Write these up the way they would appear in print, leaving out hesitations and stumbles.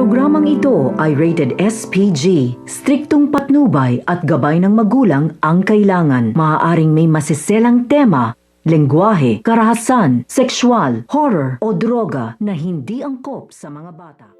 Programang ito ay rated SPG. Striktong patnubay at gabay ng magulang ang kailangan. Maaaring may masiselang tema, lengguwahe, karahasan, sexual, horror o droga na hindi angkop sa mga bata.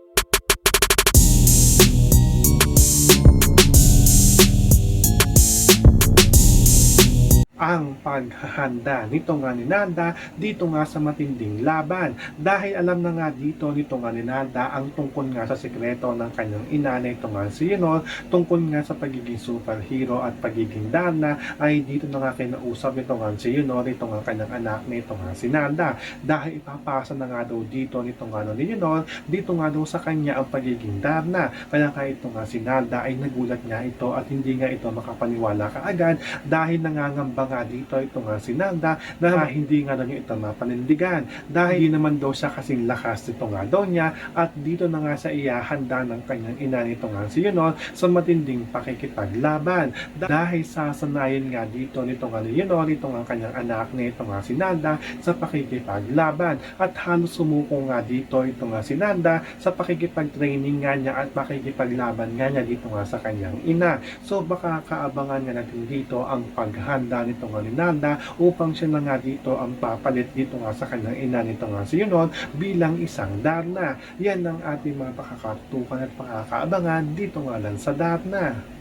Ang paghahanda nito nga ni Nanda dito nga sa matinding laban dahil alam na nga dito nito nga ni Nanda ang tungkol nga sa sikreto ng kanyang ina na ito nga si Yunor, tungkol nga sa pagiging superhero at pagiging Darna ay dito na nga kinausap ito nga si Yunor, ito nga kanyang anak na ito nga si Nanda dahil ipapasa na nga daw dito nito nga ni Yunor dito nga daw sa kanya ang pagiging Darna, kaya nga ito nga si Nanda ay nagulat nga ito at hindi nga ito makapaniwala kaagad dahil nangangamba nga dito ito nga si Nanda na hindi nga daw niya ito mapanindigan dahil hindi naman daw siya kasing lakas nito nga daw niya at dito na nga sa iyahanda ng kanyang ina nito nga si Yunor sa matinding pakikipaglaban dahil sasanayin nga dito nito nga ni Yunor ito nga kanyang anak nito nga si Nanda sa pakikipaglaban at halos sumuko nga dito ito nga si Nanda sa pakikipag-training nga niya at pakikipaglaban nga niya dito nga sa kanyang ina. So baka kaabangan nga natin dito ang paghanda nito nga ni Nanda upang siya na nga dito ang papalit dito nga sa kanyang ina nito nga si Yunor bilang isang Darna. Yan ang ating mga pakakatukan at pakakaabangan dito nga lang sa Darna.